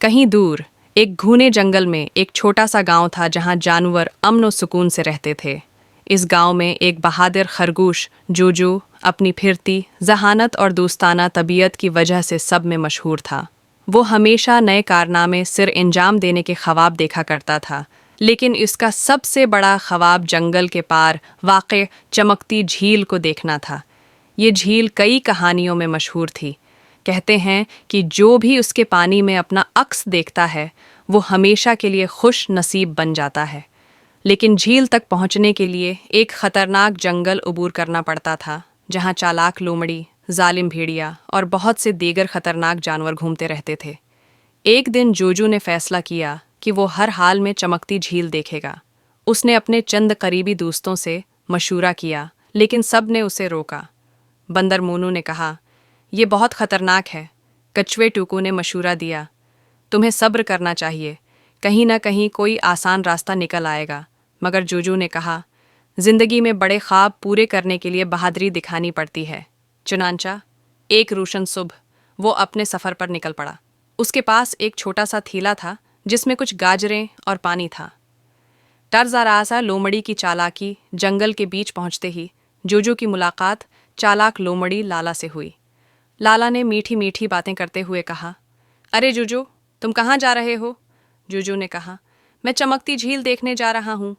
कहीं दूर एक घने जंगल में एक छोटा सा गांव था जहां जानवर अमन और सुकून से रहते थे। इस गांव में एक बहादुर खरगोश जोजो अपनी फिरती जहानत और दोस्ताना तबीयत की वजह से सब में मशहूर था। वो हमेशा नए कारनामे सिर अंजाम देने के ख्वाब देखा करता था, लेकिन इसका सबसे बड़ा ख्वाब जंगल के पार वाक़ चमकती झील को देखना था। ये झील कई कहानियों में मशहूर थी। कहते हैं कि जो भी उसके पानी में अपना अक्स देखता है वो हमेशा के लिए खुश नसीब बन जाता है। लेकिन झील तक पहुंचने के लिए एक खतरनाक जंगल अबूर करना पड़ता था, जहां चालाक लोमड़ी, जालिम भेड़िया और बहुत से दीगर खतरनाक जानवर घूमते रहते थे। एक दिन जोजो ने फैसला किया कि वो हर हाल में चमकती झील देखेगा। उसने अपने चंद करीबी दोस्तों से मशूरा किया, लेकिन सब ने उसे रोका। बंदर मोनू ने कहा, ये बहुत खतरनाक है। कछुए टूकू ने मशूरा दिया, तुम्हें सब्र करना चाहिए, कहीं ना कहीं कोई आसान रास्ता निकल आएगा। मगर जोजो ने कहा, जिंदगी में बड़े ख्वाब पूरे करने के लिए बहादुरी दिखानी पड़ती है। चुनांचा एक रोशन सुबह वो अपने सफ़र पर निकल पड़ा। उसके पास एक छोटा सा थैला था जिसमें कुछ गाजरें और पानी था। टरज़ारासा लोमड़ी की चालाकी जंगल के बीच पहुंचते ही जोजो की मुलाकात चालाक लोमड़ी लाला से हुई। लाला ने मीठी मीठी बातें करते हुए कहा, अरे जोजो, तुम कहाँ जा रहे हो? जोजो ने कहा, मैं चमकती झील देखने जा रहा हूँ।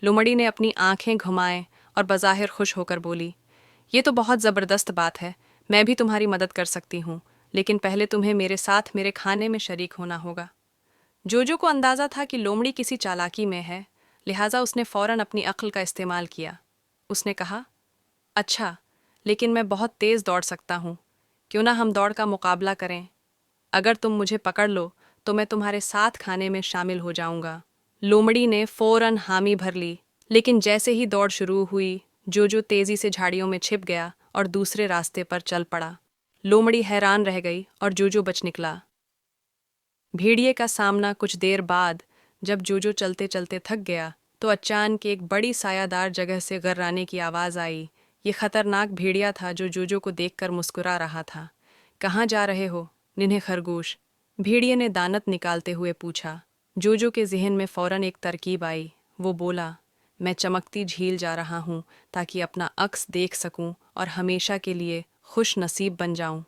लोमड़ी ने अपनी आंखें घुमाए और बज़ाहिर खुश होकर बोली, ये तो बहुत ज़बरदस्त बात है, मैं भी तुम्हारी मदद कर सकती हूँ, लेकिन पहले तुम्हें मेरे साथ मेरे खाने में शरीक होना होगा। जोजो को अंदाज़ा था कि लोमड़ी किसी चालाकी में है, लिहाजा उसने फ़ौरन अपनी अक्ल का इस्तेमाल किया। उसने कहा, अच्छा, लेकिन मैं बहुत तेज़ दौड़ सकता हूँ, क्यों ना हम दौड़ का मुकाबला करें? अगर तुम मुझे पकड़ लो तो मैं तुम्हारे साथ खाने में शामिल हो जाऊंगा। लोमड़ी ने फ़ौरन हामी भर ली, लेकिन जैसे ही दौड़ शुरू हुई जोजो तेज़ी से झाड़ियों में छिप गया और दूसरे रास्ते पर चल पड़ा। लोमड़ी हैरान रह गई और जोजो बच निकला। भेड़िए का सामना कुछ देर बाद जब जोजो चलते चलते थक गया तो अचानक एक बड़ी सायादार जगह से गर्राने की आवाज़ आई। ये खतरनाक भेड़िया था जो जोजो को देखकर मुस्कुरा रहा था। कहाँ जा रहे हो, निन्हे खरगोश? भेड़िए ने दानत निकालते हुए पूछा। जोजो के जहन में फ़ौरन एक तरकीब आई। वो बोला, मैं चमकती झील जा रहा हूँ ताकि अपना अक्स देख सकूँ और हमेशा के लिए खुश नसीब बन जाऊँ।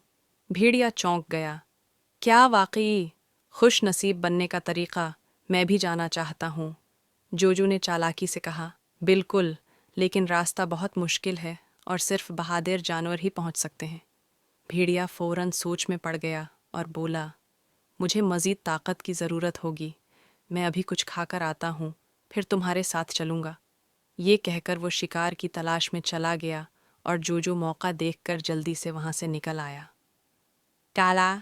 भेड़िया चौंक गया। क्या वाकई खुश नसीब बनने का तरीक़ा मैं भी जाना चाहता हूँ। जोजो ने चालाकी से कहा, बिल्कुल, लेकिन रास्ता बहुत मुश्किल है और सिर्फ बहादुर जानवर ही पहुँच सकते हैं। भेड़िया फ़ौरन सोच में पड़ गया और बोला, मुझे मज़ीद ताकत की ज़रूरत होगी, मैं अभी कुछ खाकर आता हूँ, फिर तुम्हारे साथ चलूँगा। ये कहकर वो शिकार की तलाश में चला गया और जोजो मौका देखकर जल्दी से वहाँ से निकल आया। काला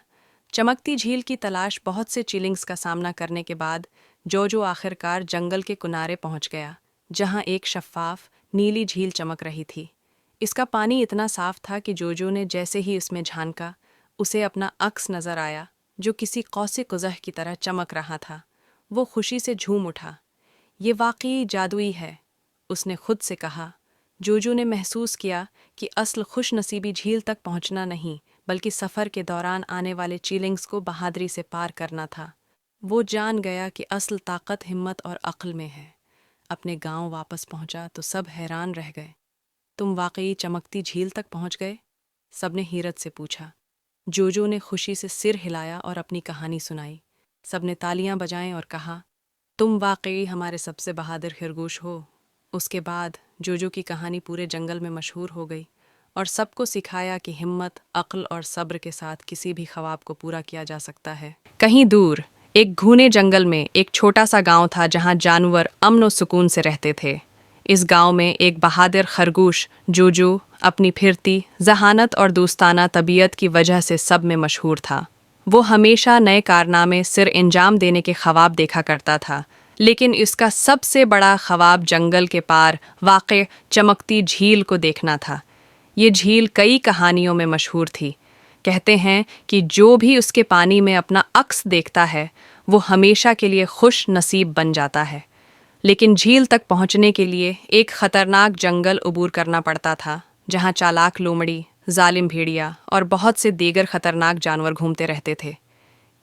चमकती झील की तलाश बहुत से चिलिंग्स का सामना करने के बाद जोजो आखिरकार जंगल के किनारे पहुँच गया, जहाँ एक शफ़ाफ नीली झील चमक रही थी। इसका पानी इतना साफ था कि जोजो ने जैसे ही इसमें झांका, उसे अपना अक्स नज़र आया जो किसी कौसे कुज़ह की तरह चमक रहा था। वो खुशी से झूम उठा। ये वाकई जादुई है, उसने खुद से कहा। जोजो ने महसूस किया कि असल खुश नसीबी झील तक पहुंचना नहीं, बल्कि सफ़र के दौरान आने वाले चैलेंज को बहादुरी से पार करना था। वो जान गया कि असल ताकत हिम्मत और अक्ल में है। अपने गांव वापस पहुंचा तो सब हैरान रह गए। तुम वाकई चमकती झील तक पहुंच गए? सबने हैरत से पूछा। जोजो ने खुशी से सिर हिलाया और अपनी कहानी सुनाई। सबने तालियां बजाएं और कहा, तुम वाकई हमारे सबसे बहादुर खरगोश हो। उसके बाद जोजो की कहानी पूरे जंगल में मशहूर हो गई और सबको सिखाया कि हिम्मत, अक्ल और सब्र के साथ किसी भी ख्वाब को पूरा किया जा सकता है। कहीं दूर एक घने जंगल में एक छोटा सा गांव था जहां जानवर अमन और सुकून से रहते थे। इस गांव में एक बहादुर खरगोश जोजो अपनी फिरती जहानत और दोस्ताना तबीयत की वजह से सब में मशहूर था। वो हमेशा नए कारनामे सिर अंजाम देने के ख्वाब देखा करता था, लेकिन इसका सबसे बड़ा ख्वाब जंगल के पार वाक़ चमकती झील को देखना था। ये झील कई कहानियों में मशहूर थी। कहते हैं कि जो भी उसके पानी में अपना अक्स देखता है वो हमेशा के लिए खुश नसीब बन जाता है। लेकिन झील तक पहुंचने के लिए एक खतरनाक जंगल अबूर करना पड़ता था, जहां चालाक लोमड़ी, जालिम भेड़िया और बहुत से दीगर खतरनाक जानवर घूमते रहते थे।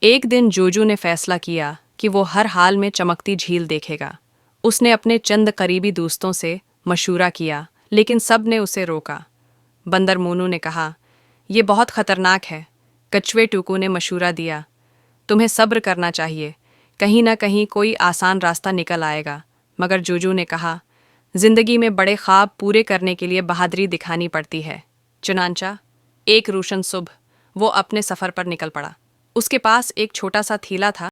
ایک دن جوجو نے فیصلہ کیا کہ وہ ہر حال میں چمکتی جھیل دیکھے گا۔ اس نے اپنے چند قریبی دوستوں سے مشورہ کیا لیکن سب نے اسے روکا۔ بندر مونو نے کہا، یہ بہت خطرناک ہے۔ کچھوے ٹوکو نے مشورہ دیا، تمہیں صبر کرنا چاہیے، کہیں نہ کہیں کوئی آسان راستہ نکل آئے گا۔ مگر جوجو نے کہا، زندگی میں بڑے خواب پورے کرنے کے لیے بہادری دکھانی پڑتی ہے۔ چنانچہ ایک روشن صبح وہ اپنے سفر پر نکل پڑا۔ اس کے پاس ایک چھوٹا سا تھیلا تھا